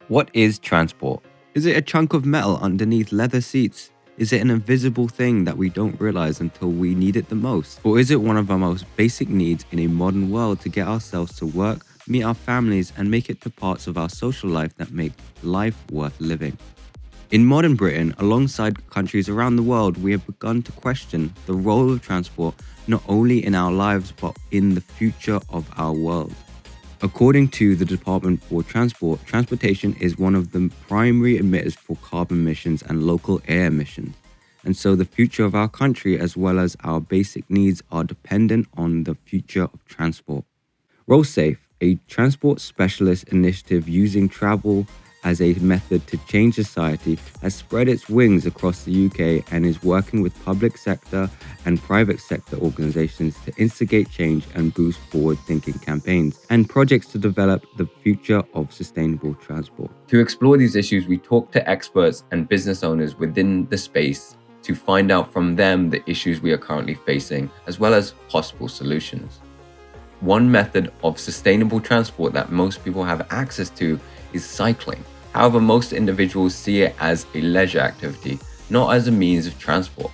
What is transport? Is it a chunk of metal underneath leather seats? Is it an invisible thing that we don't realize until we need it the most? Or is it one of our most basic needs in a modern world to get ourselves to work, meet our families, and make it to parts of our social life that make life worth living? In modern Britain, alongside countries around the world, we have begun to question the role of transport not only in our lives but in the future of our world. According to the Department for Transport, transportation is one of the primary emitters for carbon emissions and local air emissions. And so the future of our country, as well as our basic needs, are dependent on the future of transport. Rollsafe, a transport specialist initiative using travel as a method to change society, has spread its wings across the UK and is working with public sector and private sector organizations to instigate change and boost forward-thinking campaigns and projects to develop the future of sustainable transport. To explore these issues, we talk to experts and business owners within the space to find out from them the issues we are currently facing, as well as possible solutions. One method of sustainable transport that most people have access to is cycling. However, most individuals see it as a leisure activity, not as a means of transport.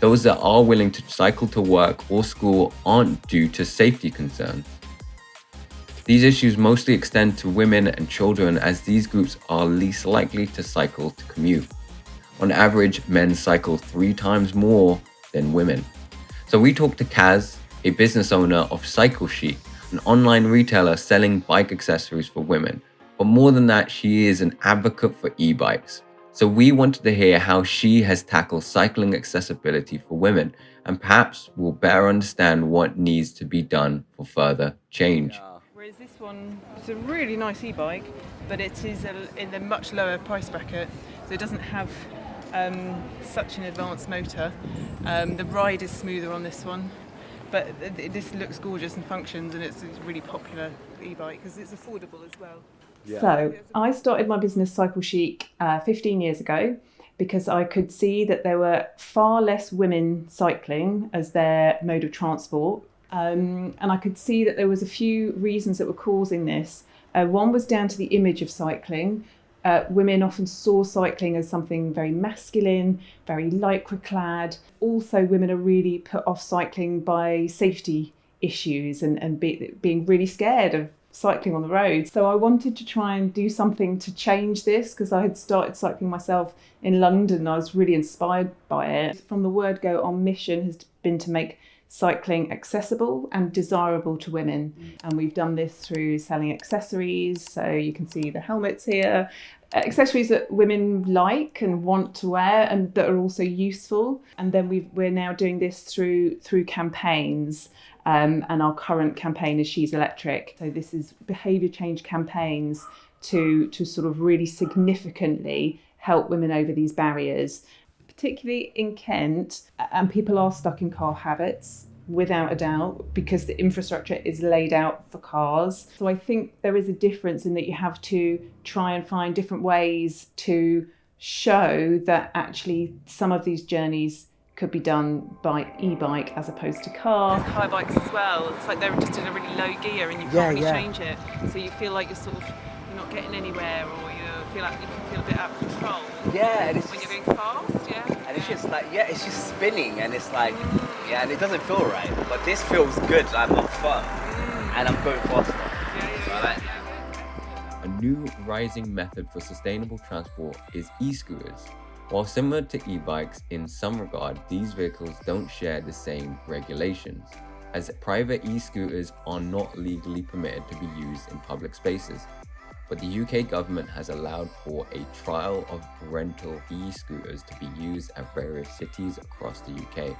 Those that are willing to cycle to work or school aren't due to safety concerns. These issues mostly extend to women and children, as these groups are least likely to cycle to commute. On average, men cycle 3 times more than women. So we talked to Kaz, a business owner of Cycle Chic, an online retailer selling bike accessories for women. But more than that, she is an advocate for e-bikes. So we wanted to hear how she has tackled cycling accessibility for women, and perhaps we'll better understand what needs to be done for further change. Whereas this one is a really nice e-bike, but it is in a much lower price bracket, so it doesn't have such an advanced motor. The ride is smoother on this one, but this looks gorgeous and functions, and it's a really popular e-bike because it's affordable as well. Yeah. So I started my business Cycle Chic 15 years ago because I could see that there were far less women cycling as their mode of transport. And I could see that there was a few reasons that were causing this. One was down to the image of cycling. Women often saw cycling as something very masculine, very lycra clad. Also, women are really put off cycling by safety issues and being really scared of cycling on the road. So I wanted to try and do something to change this because I had started cycling myself in London and I was really inspired by it. From the word go, our mission has been to make cycling accessible and desirable to women. And we've done this through selling accessories. So you can see the helmets here, accessories that women like and want to wear and that are also useful. And then we're now doing this through campaigns. And our current campaign is She's Electric. So this is behaviour change campaigns to sort of really significantly help women over these barriers, particularly in Kent. And people are stuck in car habits, without a doubt, because the infrastructure is laid out for cars. So I think there is a difference in that you have to try and find different ways to show that actually some of these journeys could be done by e-bike as opposed to car. There's car bikes as well. It's like they're just in a really low gear and you can't really change it. So you feel like you're not getting anywhere, or you feel like you can feel a bit out of control. Yeah, and it's when you're going fast, and it's just like, it's just spinning, and it's like, and it doesn't feel right. But this feels good. I'm not fun, and I'm going faster. So I like that. A new rising method for sustainable transport is e-scooters. While similar to e-bikes in some regard, these vehicles don't share the same regulations, as private e-scooters are not legally permitted to be used in public spaces. But the UK government has allowed for a trial of rental e-scooters to be used at various cities across the UK.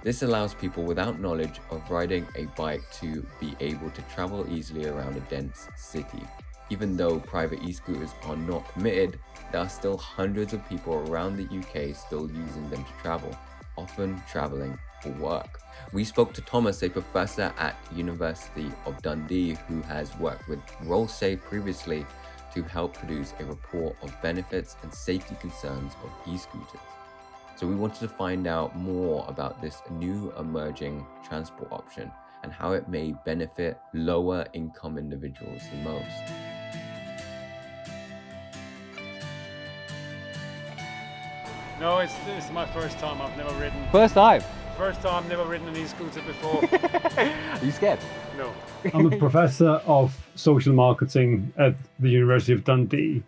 This allows people without knowledge of riding a bike to be able to travel easily around a dense city. Even though private e-scooters are not permitted, there are still hundreds of people around the UK still using them to travel, often travelling for work. We spoke to Thomas, a professor at University of Dundee who has worked with Rollsafe previously to help produce a report of benefits and safety concerns of e-scooters. So we wanted to find out more about this new emerging transport option and how it may benefit lower income individuals the most. No, it's my first time. I've never ridden. First time? First time, never ridden an e-scooter before. Are you scared? No. I'm a professor of social marketing at the University of Dundee.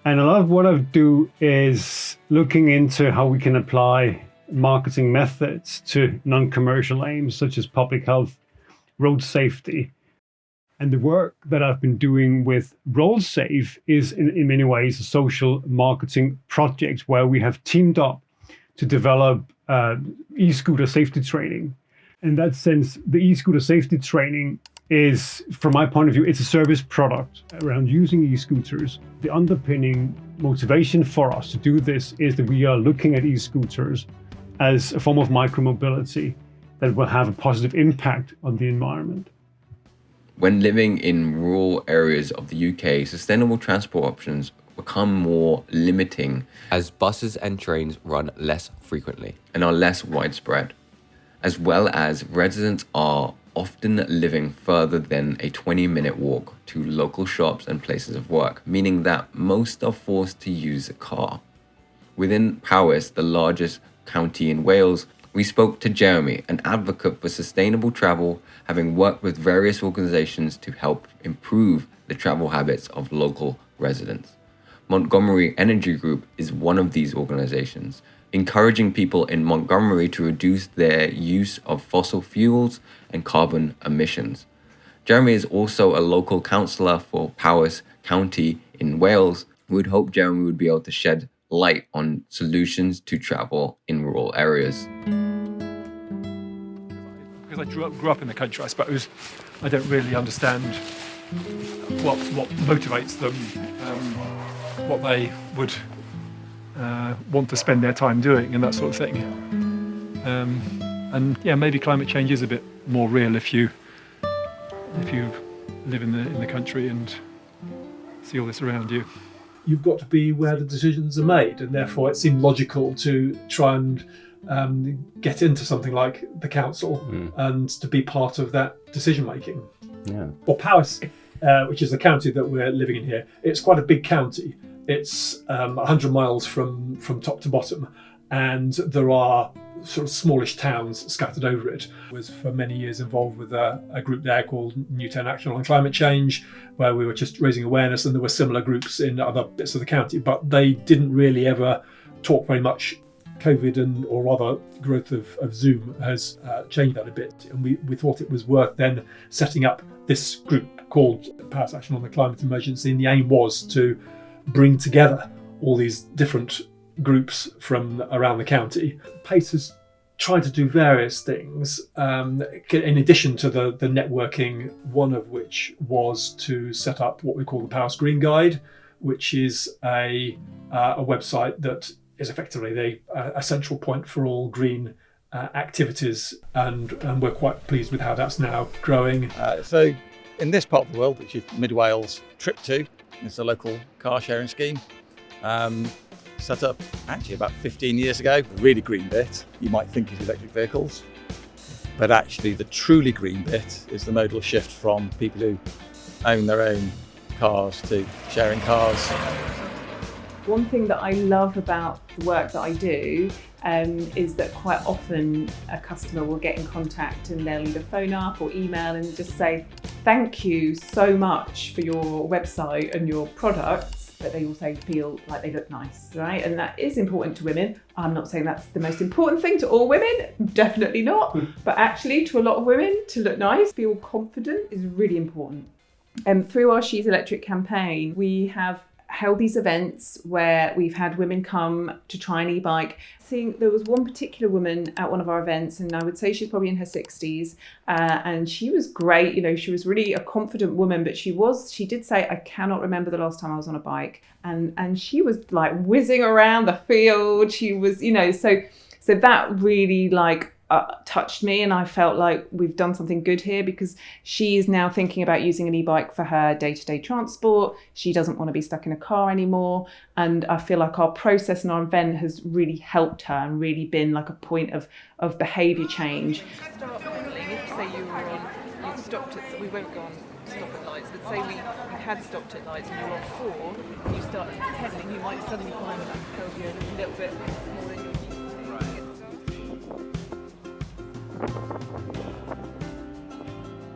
And a lot of what I do is looking into how we can apply marketing methods to non-commercial aims, such as public health, road safety. And the work that I've been doing with Rollsafe is in many ways a social marketing project where we have teamed up to develop e-scooter safety training. In that sense, the e-scooter safety training is, from my point of view, it's a service product around using e-scooters. The underpinning motivation for us to do this is that we are looking at e-scooters as a form of micromobility that will have a positive impact on the environment. When living in rural areas of the UK, sustainable transport options become more limiting as buses and trains run less frequently and are less widespread, as well as residents are often living further than a 20-minute walk to local shops and places of work, meaning that most are forced to use a car. Within Powys, the largest county in Wales, we spoke to Jeremy, an advocate for sustainable travel, having worked with various organisations to help improve the travel habits of local residents. Montgomery Energy Group is one of these organisations, encouraging people in Montgomery to reduce their use of fossil fuels and carbon emissions. Jeremy is also a local councillor for Powys County in Wales. We would hope Jeremy would be able to shed light on solutions to travel in rural areas. Because I grew up in the country, I suppose, I don't really understand what motivates them, what they would want to spend their time doing and that sort of thing. And yeah, maybe climate change is a bit more real if you live in the country and see all this around you. You've got to be where the decisions are made, and therefore it seemed logical to try and get into something like the council and to be part of that decision making. Yeah. Well, Powys, which is the county that we're living in here, it's quite a big county. It's 100 miles from top to bottom, and there are sort of smallish towns scattered over it. I was for many years involved with a group there called Newtown Action on Climate Change, where we were just raising awareness, and there were similar groups in other bits of the county, but they didn't really ever talk very much. COVID or rather growth of Zoom has changed that a bit, and we thought it was worth then setting up this group called Powys Action on the Climate Emergency, and the aim was to bring together all these different groups from around the county. PACE has tried to do various things in addition to the networking, one of which was to set up what we call the Powys Green Guide, which is a website that is effectively a central point for all green activities, and we're quite pleased with how that's now growing. So in this part of the world, which is Mid Wales, Trip 2, it's a local car sharing scheme. Set up actually about 15 years ago. The really green bit you might think is electric vehicles, but actually the truly green bit is the modal shift from people who own their own cars to sharing cars. One thing that I love about the work that I do is that quite often a customer will get in contact and they'll either phone up or email and just say, thank you so much for your website and your products, but they also feel like they look nice, right? And that is important to women. I'm not saying that's the most important thing to all women, definitely not, but actually to a lot of women, to look nice, feel confident is really important. Through our She's Electric campaign, we have held these events where we've had women come to try an e-bike. There was one particular woman at one of our events, and I would say she's probably in her 60s, and she was great. You know, she was really a confident woman, but she did say, I cannot remember the last time I was on a bike, and she was like whizzing around the field. She was, you know, so that really touched me, and I felt like we've done something good here, because she is now thinking about using an e-bike for her day-to-day transport. She doesn't want to be stuck in a car anymore, and I feel like our process and our event has really helped her and really been like a point of behaviour change. Start pedaling, if say you were on, you'd stopped at, we won't go on stop at lights, but say we had stopped at lights and you're on 4, and you start pedaling, you might suddenly find that curve you a little bit more than you're used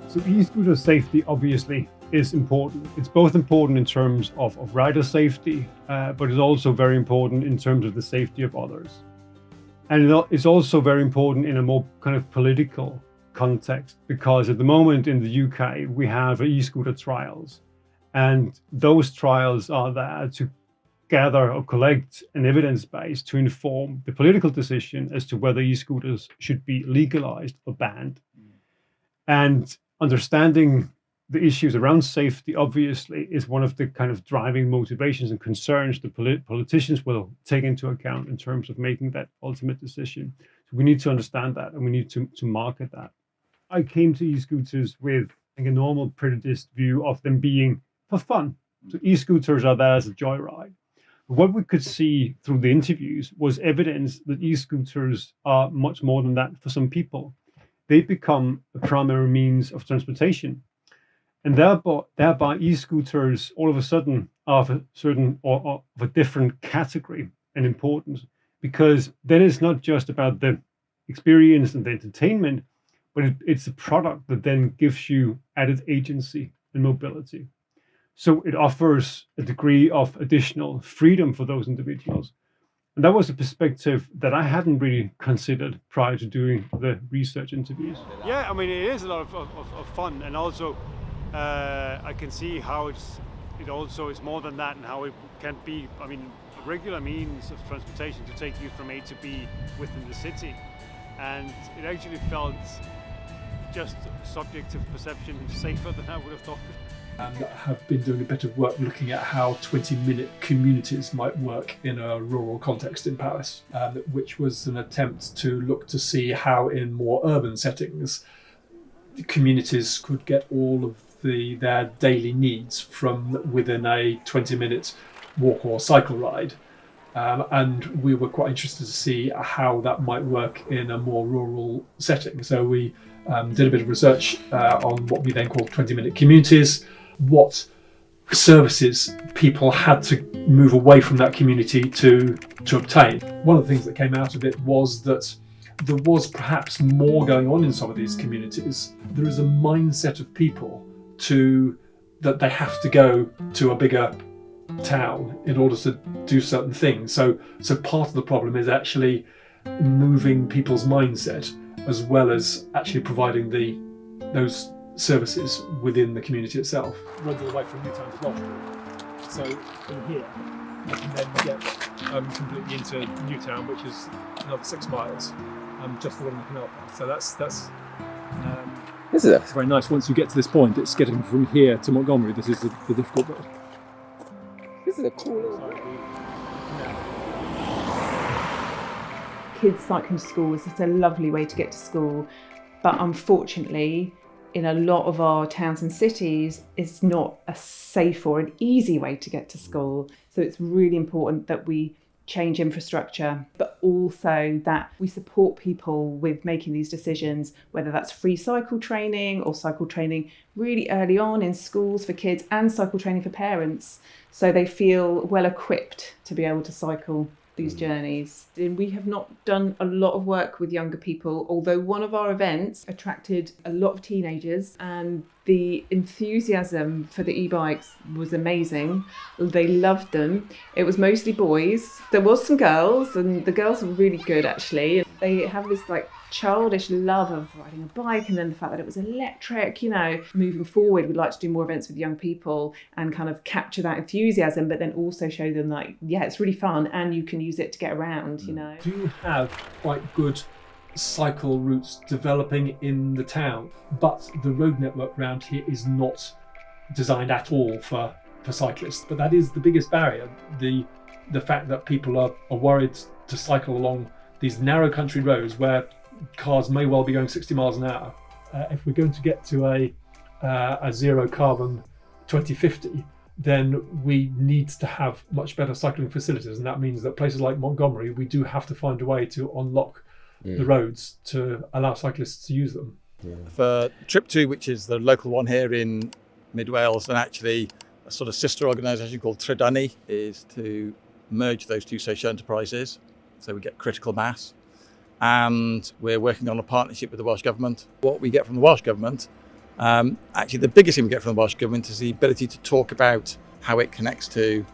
to. So e-scooter safety obviously is important. It's both important in terms of rider safety, but it's also very important in terms of the safety of others. And it's also very important in a more kind of political context, because at the moment in the UK, we have e-scooter trials. And those trials are there to gather or collect an evidence base to inform the political decision as to whether e-scooters should be legalized or banned. And understanding the issues around safety, obviously, is one of the kind of driving motivations and concerns the politicians will take into account in terms of making that ultimate decision. So we need to understand that, and we need to market that. I came to e-scooters with a normal prejudiced view of them being for fun. So e-scooters are there as a joyride. But what we could see through the interviews was evidence that e-scooters are much more than that for some people. They become a primary means of transportation. And thereby e-scooters all of a sudden are of a certain or of a different category and importance, because then it's not just about the experience and the entertainment, but it's a product that then gives you added agency and mobility. So it offers a degree of additional freedom for those individuals. And that was a perspective that I hadn't really considered prior to doing the research interviews. Yeah, I mean, it is a lot of fun, and also I can see how it also is more than that, and how it can be, I mean, a regular means of transportation to take you from A to B within the city. And it actually felt, just subjective perception, safer than I would have thought. And have been doing a bit of work looking at how 20-minute communities might work in a rural context in Paris, which was an attempt to look to see how in more urban settings communities could get all of their daily needs from within a 20-minute walk or cycle ride. And we were quite interested to see how that might work in a more rural setting. So we did a bit of research on what we then called 20-minute communities, what services people had to move away from that community to obtain. One of the things that came out of it was that there was perhaps more going on in some of these communities. There is a mindset of people that they have to go to a bigger town in order to do certain things. So part of the problem is actually moving people's mindset, as well as actually providing those services within the community itself. Runs all the way from Newtown to Gloucester. So from here, I can then get completely into Newtown, which is another 6 miles, just along the canal path. So that's it's very nice. Once you get to this point, it's getting from here to Montgomery. This is the difficult bit. This is a cool little Kids cycling to school is just a lovely way to get to school, but unfortunately in a lot of our towns and cities it's not a safe or an easy way to get to school. So it's really important that we change infrastructure, but also that we support people with making these decisions, whether that's free cycle training or cycle training really early on in schools for kids, and cycle training for parents, so they feel well equipped to be able to cycle these journeys. And we have not done a lot of work with younger people, although one of our events attracted a lot of teenagers, and the enthusiasm for the e-bikes was amazing. They loved them. It was mostly boys. There was some girls, and the girls were really good actually. They have this like childish love of riding a bike, and then the fact that it was electric. You know, moving forward, we'd like to do more events with young people and kind of capture that enthusiasm, but then also show them like, yeah, it's really fun and you can use it to get around, you know. Do you have quite good cycle routes developing in the town, but the road network around here is not designed at all for cyclists? But that is the biggest barrier, the fact that people are worried to cycle along these narrow country roads where cars may well be going 60 miles an hour. If we're going to get to a zero carbon 2050, then we need to have much better cycling facilities, and that means that places like Montgomery, we do have to find a way to unlock the roads to allow cyclists to use them. For Trip 2, which is the local one here in Mid Wales, and actually a sort of sister organisation called Trydannu, is to merge those two social enterprises so we get critical mass. And we're working on a partnership with the Welsh Government. What we get from the Welsh Government, actually the biggest thing we get from the Welsh Government is the ability to talk about how it connects to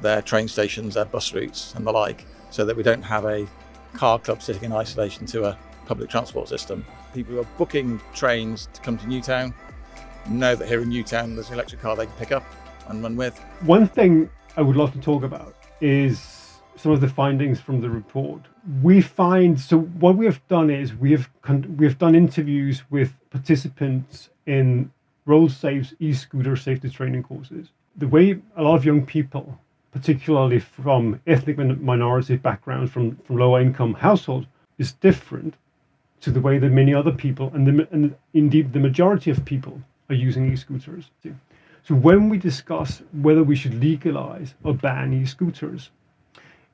their train stations, their bus routes and the like, so that we don't have a car club sitting in isolation to a public transport system. People who are booking trains to come to Newtown know that here in Newtown there's an electric car they can pick up and run with. One thing I would love to talk about is some of the findings from the report. We find, so what we have done is we have done interviews with participants in Rollsafe's e-scooter safety training courses. The way a lot of young people, particularly from ethnic minority backgrounds, from lower income households, is different to the way that many other people, and indeed the majority of people, are using e-scooters. So when we discuss whether we should legalize or ban e-scooters,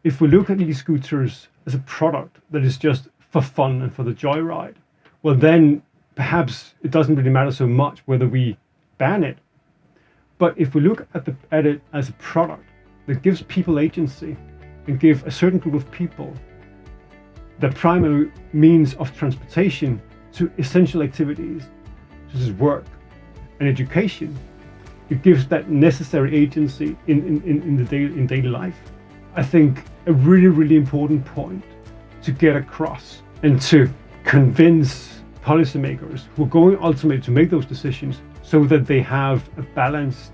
if we look at e-scooters as a product that is just for fun and for the joyride, well then perhaps it doesn't really matter so much whether we ban it. But if we look at it as a product that gives people agency and give a certain group of people the primary means of transportation to essential activities such as work and education, it gives that necessary agency in daily life. I think a really, really important point to get across and to convince policymakers who are going ultimately to make those decisions so that they have a balanced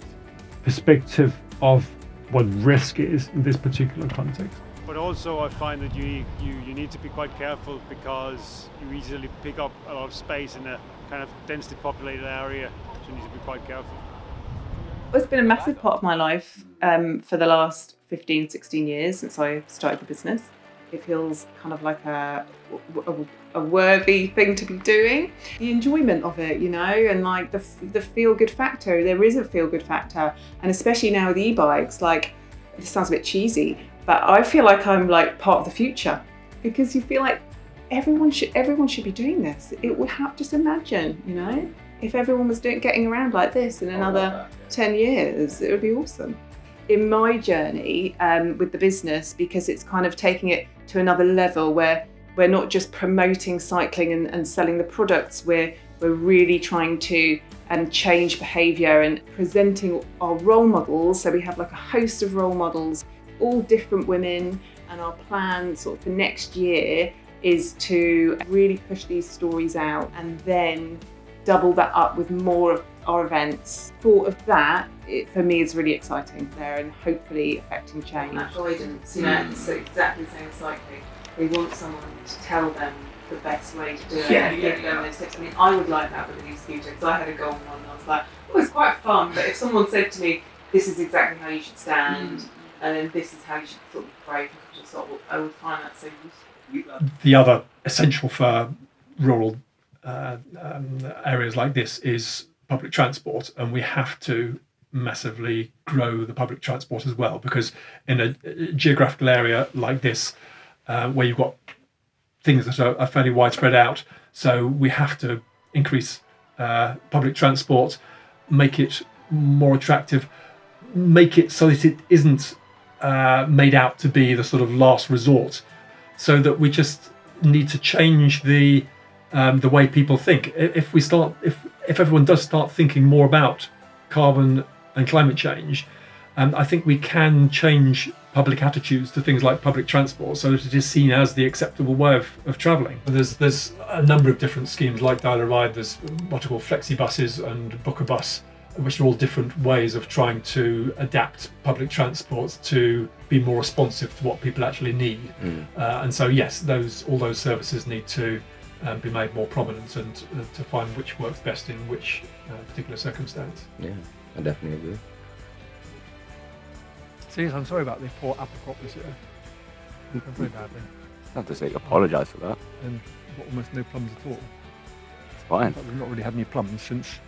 perspective of what risk is in this particular context. But also I find that you need to be quite careful because you easily pick up a lot of space in a kind of densely populated area, so you need to be quite careful. It's been a massive part of my life for the last 15, 16 years since I started the business. It feels kind of like a worthy thing to be doing. The enjoyment of it, you know, and like the feel-good factor. There is a feel-good factor, and especially now with e-bikes, like, this sounds a bit cheesy, but I feel like I'm like part of the future, because you feel like everyone should be doing this. It would have, just imagine, you know, if everyone was getting around like this in another 10 years, it would be awesome. In my journey with the business, because it's kind of taking it to another level where we're not just promoting cycling and selling the products, we're really trying to change behaviour and presenting our role models. So we have like a host of role models, all different women, and our plan sort of for next year is to really push these stories out and then double that up with more of our events. Thought of that, for me, is really exciting there, and hopefully affecting change. That guidance, you know, it's exactly the same as cycling. They want someone to tell them the best way to do it, give them those tips. I mean, I would like that with an e-scooter, because I had a go on one and I was like, oh, it's quite fun, but if someone said to me, this is exactly how you should stand, and then this is how you should sort of brake and control throttle, I would find that so useful. The other essential for rural areas like this is public transport, and we have to massively grow the public transport as well, because in a geographical area like this, where you've got things that are fairly widespread out, so we have to increase public transport, make it more attractive, make it so that it isn't made out to be the sort of last resort, so that we just need to change the way people think. If everyone does start thinking more about carbon and climate change, I think we can change public attitudes to things like public transport so that it is seen as the acceptable way of travelling. There's a number of different schemes like Dial a Ride. There's what are called flexi buses and Book a Bus, which are all different ways of trying to adapt public transport to be more responsive to what people actually need. And so yes, all those services need to be made more prominent, and to find which works best in which particular circumstance. Yeah, I definitely agree. See, I'm sorry about the poor apple crop this year. Very badly. I have to say, apologise for that. And we've got almost no plums at all. It's fine. In fact, we've not really had any plums since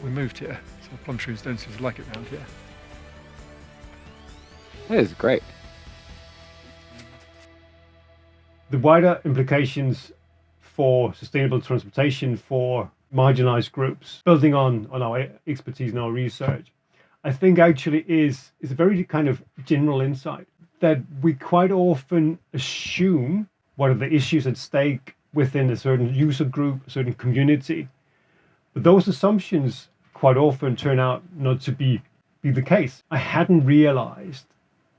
we moved here, so plum trees don't seem to like it around here. It is great. The wider implications for sustainable transportation for marginalized groups, building on our expertise and our research, I think actually is a very kind of general insight that we quite often assume what are the issues at stake within a certain user group, a certain community. But those assumptions quite often turn out not to be the case. I hadn't realized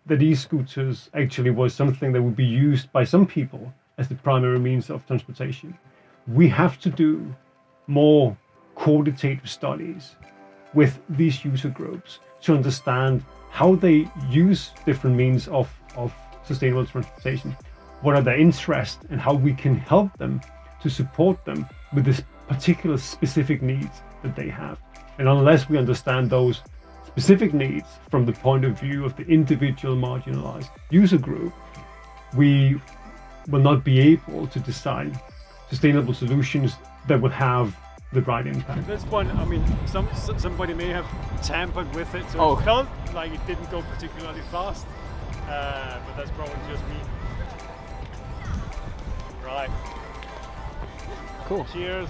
that e-scooters actually was something that would be used by some people as the primary means of transportation. We have to do more qualitative studies with these user groups to understand how they use different means of sustainable transportation, what are their interests, and how we can help them to support them with this particular specific needs that they have. And unless we understand those specific needs from the point of view of the individual marginalized user group, we will not be able to design sustainable solutions that would have the right impact. At this point, I mean, somebody may have tampered with it, so it felt like it didn't go particularly fast, but that's probably just me. Right. Cool. Cheers.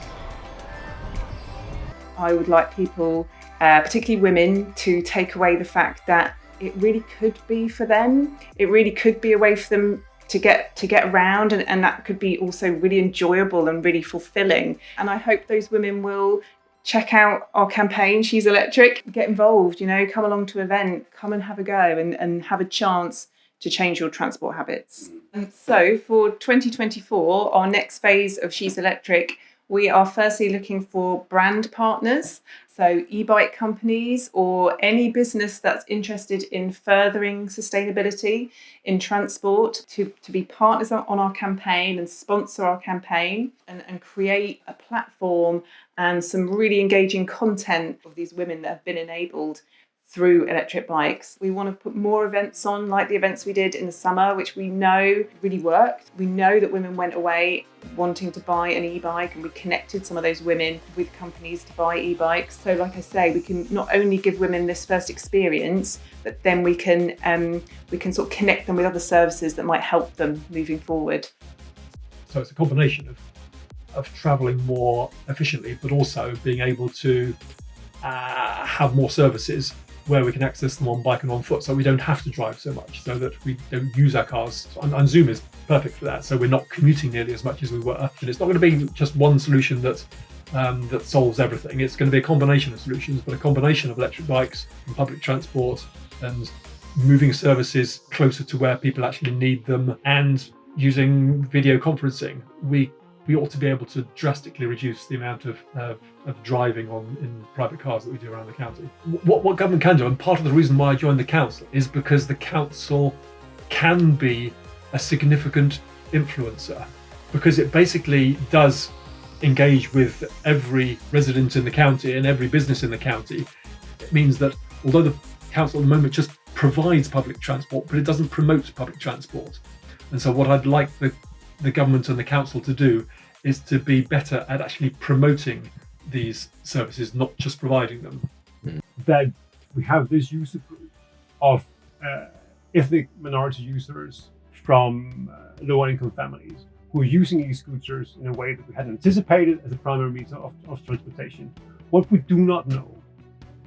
I would like people, particularly women, to take away the fact that it really could be for them. It really could be a way for them to get around, and that could be also really enjoyable and really fulfilling. And I hope those women will check out our campaign, She's Electric, get involved, come along to an event, come and have a go and have a chance to change your transport habits. And so for 2024, our next phase of She's Electric, we are firstly looking for brand partners, so e-bike companies or any business that's interested in furthering sustainability in transport to be partners on our campaign and sponsor our campaign and create a platform and some really engaging content of these women that have been enabled through electric bikes. We want to put more events on, like the events we did in the summer, which we know really worked. We know that women went away wanting to buy an e-bike, and we connected some of those women with companies to buy e-bikes. So like I say, we can not only give women this first experience, but then we can sort of connect them with other services that might help them moving forward. So it's a combination of travelling more efficiently, but also being able to have more services where we can access them on bike and on foot, so we don't have to drive so much, so that we don't use our cars. And Zoom is perfect for that, so we're not commuting nearly as much as we were. And it's not going to be just one solution that solves everything. It's going to be a combination of solutions, but a combination of electric bikes and public transport and moving services closer to where people actually need them, and using video conferencing. We ought to be able to drastically reduce the amount of driving in private cars that we do around the county. What government can do, and part of the reason why I joined the council, is because the council can be a significant influencer, because it basically does engage with every resident in the county and every business in the county. It means that although the council at the moment just provides public transport, but it doesn't promote public transport. And so what I'd like the government and the council to do is to be better at actually promoting these services, not just providing them. That we have this user group of ethnic minority users from lower income families who are using e-scooters in a way that we hadn't anticipated as a primary means of transportation. What we do not know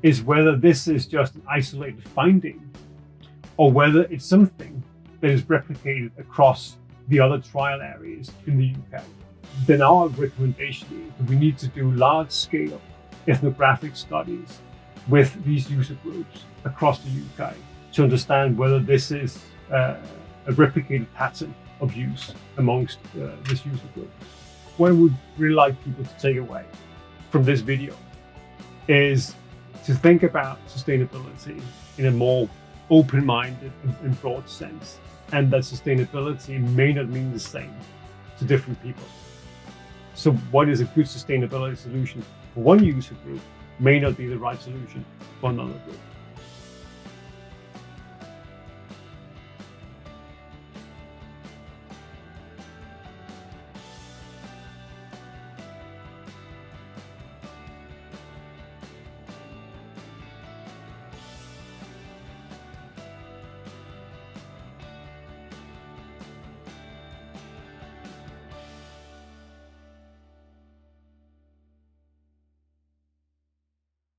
is whether this is just an isolated finding or whether it's something that is replicated across the other trial areas in the UK. Then our recommendation is that we need to do large-scale ethnographic studies with these user groups across the UK to understand whether this is a replicated pattern of use amongst this user group. What I would really like people to take away from this video is to think about sustainability in a more open-minded and broad sense, and that sustainability may not mean the same to different people. So what is a good sustainability solution for one user group may not be the right solution for another group.